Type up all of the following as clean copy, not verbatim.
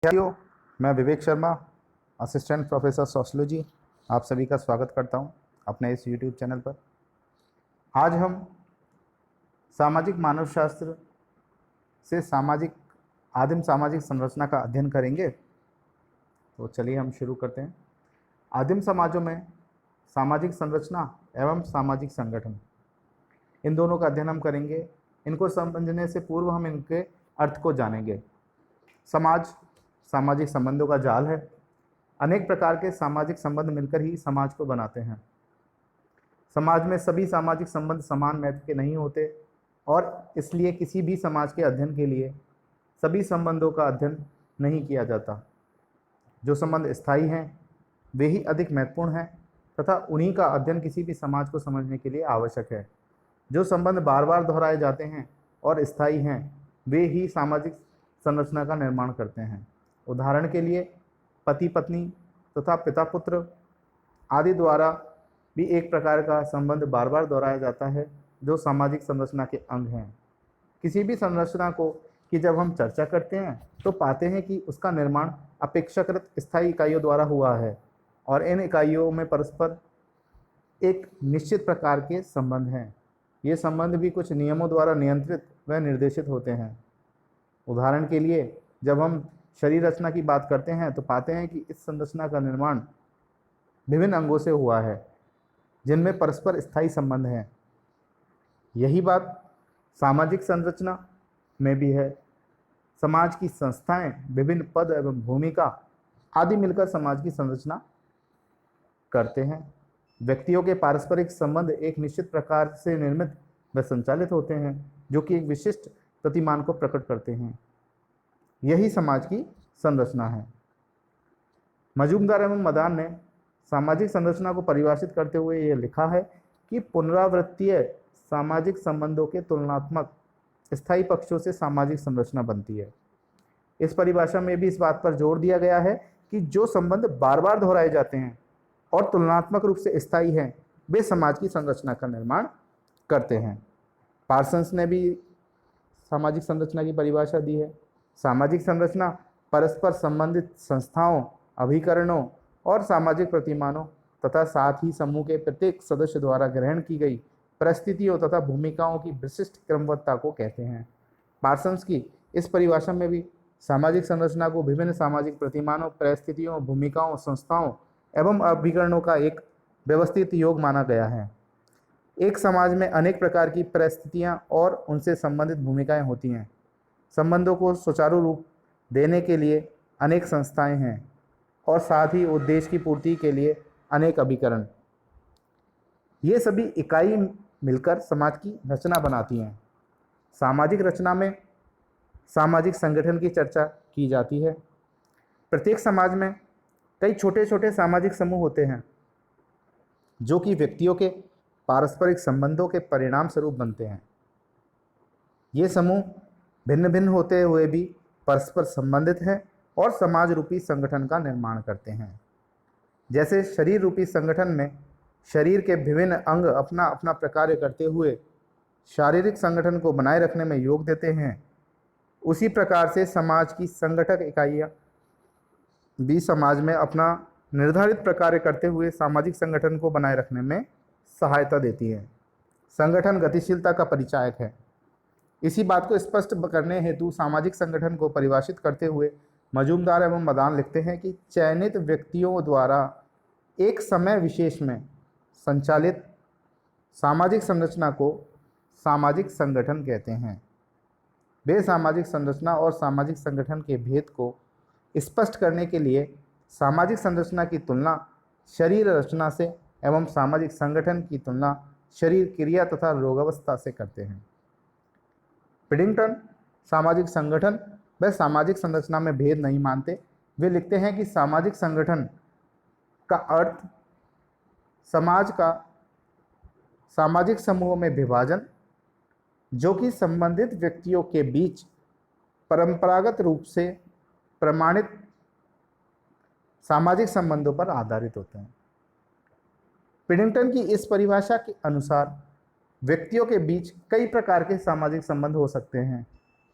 साथियों, मैं Vivek Sharma, assistant professor sociology, आप सभी का स्वागत करता हूं अपने इस यूट्यूब चैनल पर। आज हम सामाजिक मानवशास्त्र से आदिम सामाजिक संरचना का अध्ययन करेंगे। तो चलिए हम शुरू करते हैं। आदिम समाजों में सामाजिक संरचना एवं सामाजिक संगठन, इन दोनों का अध्ययन हम करेंगे। इनको समझने से पूर्व हम इनके अर्थ को जानेंगे। समाज सामाजिक संबंधों का जाल है। अनेक प्रकार के सामाजिक संबंध मिलकर ही समाज को बनाते हैं। समाज में सभी सामाजिक संबंध समान महत्व के नहीं होते और इसलिए किसी भी समाज के अध्ययन के लिए सभी संबंधों का अध्ययन नहीं किया जाता। जो संबंध स्थायी हैं वे ही अधिक महत्वपूर्ण हैं तथा उन्हीं का अध्ययन किसी भी समाज को समझने के लिए आवश्यक है। जो संबंध बार बार दोहराए जाते हैं और स्थायी हैं वे ही सामाजिक संरचना का निर्माण करते हैं। उदाहरण के लिए पति पत्नी तथा पिता पुत्र आदि द्वारा भी एक प्रकार का संबंध बार बार दोहराया जाता है जो सामाजिक संरचना के अंग हैं। किसी भी संरचना को कि जब हम चर्चा करते हैं तो पाते हैं कि उसका निर्माण अपेक्षाकृत स्थायी इकाइयों द्वारा हुआ है और इन इकाइयों में परस्पर एक निश्चित प्रकार के संबंध हैं। ये संबंध भी कुछ नियमों द्वारा नियंत्रित व निर्देशित होते हैं। उदाहरण के लिए जब हम शरीर रचना की बात करते हैं तो पाते हैं कि इस संरचना का निर्माण विभिन्न अंगों से हुआ है जिनमें परस्पर स्थायी संबंध हैं। यही बात सामाजिक संरचना में भी है। समाज की संस्थाएं, विभिन्न पद एवं भूमिका आदि मिलकर समाज की संरचना करते हैं। व्यक्तियों के पारस्परिक संबंध एक निश्चित प्रकार से निर्मित व संचालित होते हैं जो कि एक विशिष्ट प्रतिमान को प्रकट करते हैं। यही समाज की संरचना है। मजूमदार एवं मदान ने सामाजिक संरचना को परिभाषित करते हुए यह लिखा है कि पुनरावृत्तीय सामाजिक संबंधों के तुलनात्मक स्थायी पक्षों से सामाजिक संरचना बनती है। इस परिभाषा में भी इस बात पर जोर दिया गया है कि जो संबंध बार बार दोहराए जाते हैं और तुलनात्मक रूप से स्थायी हैं वे समाज की संरचना का निर्माण करते हैं। पार्सन्स ने भी सामाजिक संरचना की परिभाषा दी है। सामाजिक संरचना परस्पर संबंधित संस्थाओं, अभिकरणों और सामाजिक प्रतिमानों तथा साथ ही समूह के प्रत्येक सदस्य द्वारा ग्रहण की गई परिस्थितियों तथा भूमिकाओं की विशिष्ट क्रमबद्धता को कहते हैं। पार्सन्स की इस परिभाषा में भी सामाजिक संरचना को विभिन्न सामाजिक प्रतिमानों, परिस्थितियों, भूमिकाओं, संस्थाओं एवं अभिकरणों का एक व्यवस्थित योग माना गया है। एक समाज में अनेक प्रकार की परिस्थितियां और उनसे संबंधित भूमिकाएं होती हैं। संबंधों को सुचारू रूप देने के लिए अनेक संस्थाएं हैं और साथ ही उद्देश्य की पूर्ति के लिए अनेक अभिकरण। ये सभी इकाई मिलकर समाज की रचना बनाती हैं। सामाजिक रचना में सामाजिक संगठन की चर्चा की जाती है। प्रत्येक समाज में कई छोटे छोटे सामाजिक समूह होते हैं जो कि व्यक्तियों के पारस्परिक संबंधों के परिणाम स्वरूप बनते हैं। ये समूह भिन्न भिन्न होते हुए भी परस्पर संबंधित हैं और समाज रूपी संगठन का निर्माण करते हैं। जैसे शरीर रूपी संगठन में शरीर के विभिन्न अंग अपना अपना प्रकार्य करते हुए शारीरिक संगठन को बनाए रखने में योग देते हैं, उसी प्रकार से समाज की संगठक इकाइयाँ भी समाज में अपना निर्धारित प्रकार्य करते हुए सामाजिक संगठन को बनाए रखने में सहायता देती है। संगठन गतिशीलता का परिचायक है। इसी बात को स्पष्ट करने हेतु सामाजिक संगठन को परिभाषित करते हुए मजूमदार एवं मदान लिखते हैं कि चयनित व्यक्तियों द्वारा एक समय विशेष में संचालित सामाजिक संरचना को सामाजिक संगठन कहते हैं। वे सामाजिक संरचना और सामाजिक संगठन के भेद को स्पष्ट करने के लिए सामाजिक संरचना की तुलना शरीर रचना से एवं सामाजिक संगठन की तुलना शरीर क्रिया तथा रोगावस्था से करते हैं। पिडिंगटन सामाजिक संगठन व सामाजिक संरचना में भेद नहीं मानते। वे लिखते हैं कि सामाजिक संगठन का अर्थ समाज का सामाजिक समूहों में विभाजन जो कि संबंधित व्यक्तियों के बीच परंपरागत रूप से प्रमाणित सामाजिक संबंधों पर आधारित होते हैं। पिडिंगटन की इस परिभाषा के अनुसार व्यक्तियों के बीच कई प्रकार के सामाजिक संबंध हो सकते हैं,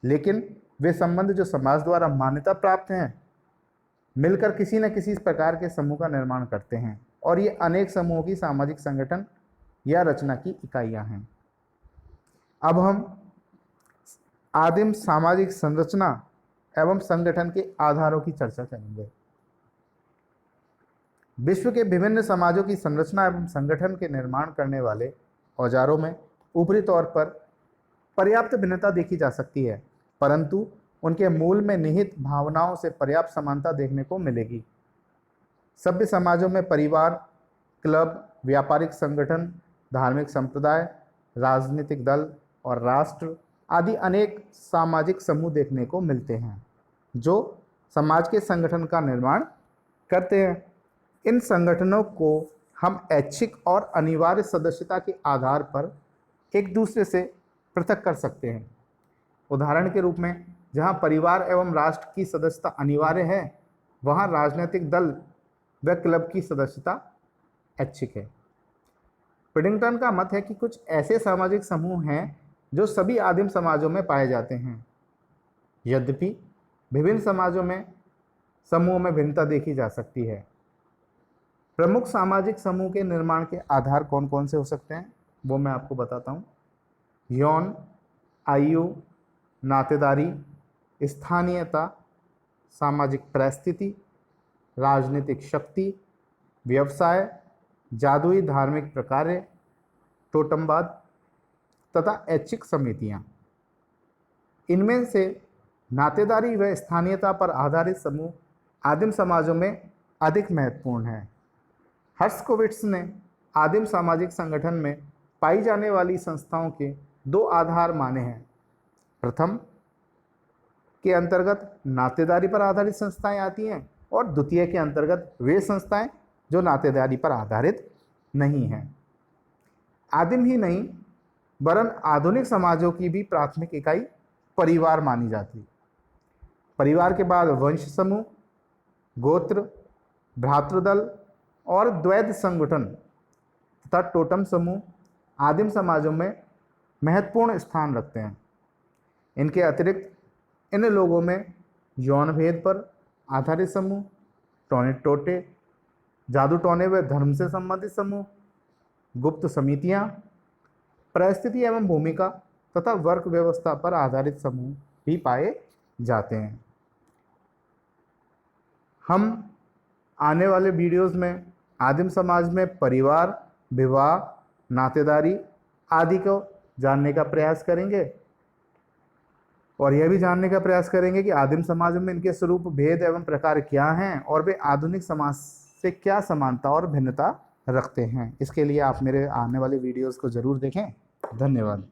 लेकिन वे संबंध जो समाज द्वारा मान्यता प्राप्त हैं मिलकर किसी न किसी प्रकार के समूह का निर्माण करते हैं और ये अनेक समूहों की सामाजिक संगठन या रचना की इकाइयां हैं। अब हम आदिम सामाजिक संरचना एवं संगठन के आधारों की चर्चा करेंगे। विश्व के विभिन्न समाजों की संरचना एवं संगठन के निर्माण करने वाले औजारों में ऊपरी तौर पर पर्याप्त भिन्नता देखी जा सकती है, परंतु उनके मूल में निहित भावनाओं से पर्याप्त समानता देखने को मिलेगी। सभ्य समाजों में परिवार, क्लब, व्यापारिक संगठन, धार्मिक संप्रदाय, राजनीतिक दल और राष्ट्र आदि अनेक सामाजिक समूह देखने को मिलते हैं जो समाज के संगठन का निर्माण करते हैं। इन संगठनों को हम ऐच्छिक और अनिवार्य सदस्यता के आधार पर एक दूसरे से पृथक कर सकते हैं। उदाहरण के रूप में जहां परिवार एवं राष्ट्र की सदस्यता अनिवार्य है, वहां राजनीतिक दल व क्लब की सदस्यता ऐच्छिक है। पिडिंगटन का मत है कि कुछ ऐसे सामाजिक समूह हैं जो सभी आदिम समाजों में पाए जाते हैं। यद्यपि विभिन्न समाजों में समूहों में भिन्नता देखी जा सकती है। प्रमुख सामाजिक समूह के निर्माण के आधार कौन कौन से हो सकते हैं वो मैं आपको बताता हूँ। यौन, आयु, नातेदारी, स्थानीयता, सामाजिक परिस्थिति, राजनीतिक शक्ति, व्यवसाय, जादुई धार्मिक प्रकार्य, टोटमवाद तथा ऐच्छिक समितियां। इनमें से नातेदारी व स्थानीयता पर आधारित समूह आदिम समाजों में अधिक महत्वपूर्ण है। हर्स्कोविट्स ने आदिम सामाजिक संगठन में पाई जाने वाली संस्थाओं के दो आधार माने हैं। प्रथम के अंतर्गत नातेदारी पर आधारित संस्थाएं आती हैं और द्वितीय के अंतर्गत वे संस्थाएं जो नातेदारी पर आधारित नहीं हैं। आदिम ही नहीं वरन आधुनिक समाजों की भी प्राथमिक इकाई परिवार मानी जाती है। परिवार के बाद वंश समूह, गोत्र, भ्रातृदल और द्वैध संगठन तथा टोटम समूह आदिम समाजों में महत्वपूर्ण स्थान रखते हैं। इनके अतिरिक्त इन लोगों में यौन भेद पर आधारित समूह, टोने टोटे, जादू टोने व धर्म से संबंधित समूह, गुप्त समितियां, परिस्थिति एवं भूमिका तथा वर्ग व्यवस्था पर आधारित समूह भी पाए जाते हैं। हम आने वाले वीडियोस में आदिम समाज में परिवार, विवाह, नातेदारी आदि को जानने का प्रयास करेंगे और यह भी जानने का प्रयास करेंगे कि आदिम समाज में इनके स्वरूप, भेद एवं प्रकार क्या हैं और वे आधुनिक समाज से क्या समानता और भिन्नता रखते हैं। इसके लिए आप मेरे आने वाले वीडियोस को ज़रूर देखें। धन्यवाद।